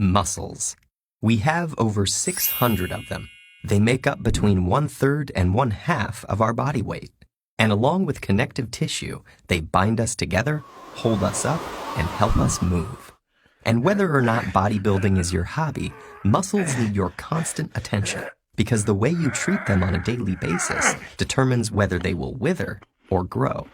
Muscles. We have over 600 of them. They make up between 1/3 and 1/2 of our body weight. And along with connective tissue, they bind us together, hold us up, and help us move. And whether or not bodybuilding is your hobby, muscles need your constant attention because the way you treat them on a daily basis determines whether they will wither or grow.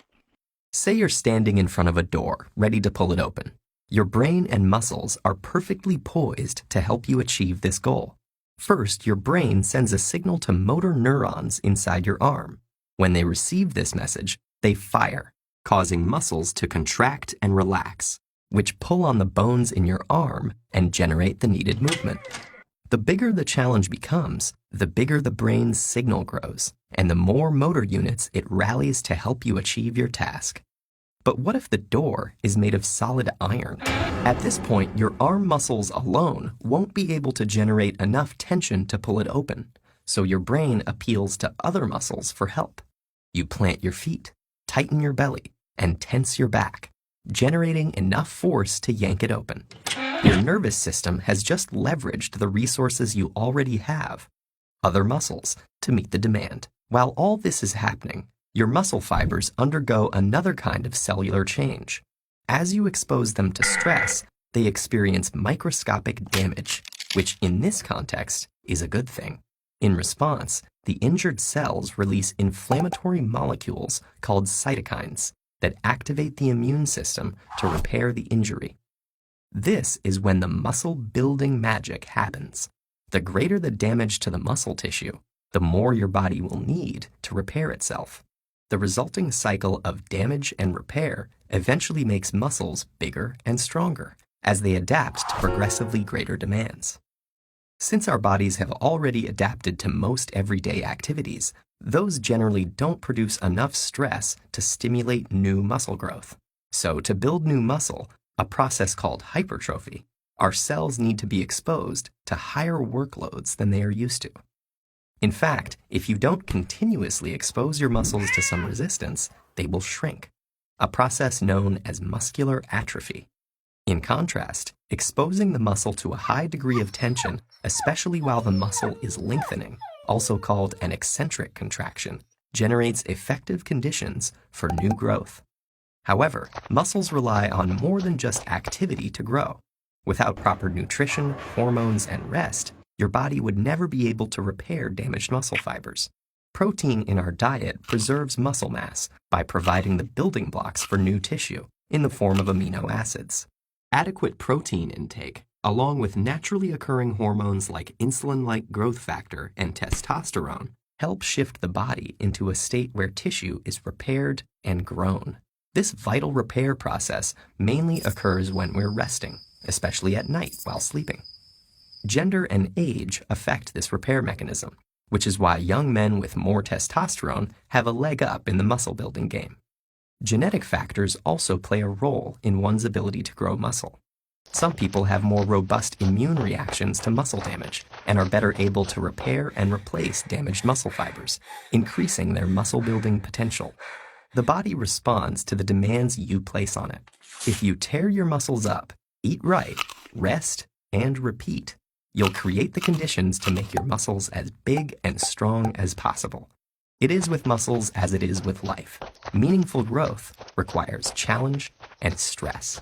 Say you're standing in front of a door, ready to pull it open. Your brain and muscles are perfectly poised to help you achieve this goal. First, your brain sends a signal to motor neurons inside your arm. When they receive this message, they fire, causing muscles to contract and relax, which pull on the bones in your arm and generate the needed movement. The bigger the challenge becomes, the bigger the brain's signal grows, and the more motor units it rallies to help you achieve your task. But what if the door is made of solid iron? At this point, your arm muscles alone won't be able to generate enough tension to pull it open, so your brain appeals to other muscles for help. You plant your feet, tighten your belly, and tense your back, generating enough force to yank it open. Your nervous system has just leveraged the resources you already have, other muscles, to meet the demand. While all this is happening, your muscle fibers undergo another kind of cellular change. As you expose them to stress, they experience microscopic damage, which in this context is a good thing. In response, the injured cells release inflammatory molecules called cytokines that activate the immune system to repair the injury. This is when the muscle-building magic happens. The greater the damage to the muscle tissue, the more your body will need to repair itself. The resulting cycle of damage and repair eventually makes muscles bigger and stronger as they adapt to progressively greater demands. Since our bodies have already adapted to most everyday activities, those generally don't produce enough stress to stimulate new muscle growth. So to build new muscle, a process called hypertrophy, our cells need to be exposed to higher workloads than they are used to. In fact, if you don't continuously expose your muscles to some resistance, they will shrink, a process known as muscular atrophy. In contrast, exposing the muscle to a high degree of tension, especially while the muscle is lengthening, also called an eccentric contraction, generates effective conditions for new growth. However, muscles rely on more than just activity to grow. Without proper nutrition, hormones, and rest, your body would never be able to repair damaged muscle fibers. Protein in our diet preserves muscle mass by providing the building blocks for new tissue in the form of amino acids. Adequate protein intake, along with naturally occurring hormones like insulin-like growth factor and testosterone, help shift the body into a state where tissue is repaired and grown. This vital repair process mainly occurs when we're resting, especially at night while sleeping. Gender and age affect this repair mechanism, which is why young men with more testosterone have a leg up in the muscle-building game. Genetic factors also play a role in one's ability to grow muscle. Some people have more robust immune reactions to muscle damage and are better able to repair and replace damaged muscle fibers, increasing their muscle-building potential. The body responds to the demands you place on it. If you tear your muscles up, eat right, rest, and repeat, you'll create the conditions to make your muscles as big and strong as possible. It is with muscles as it is with life. Meaningful growth requires challenge and stress.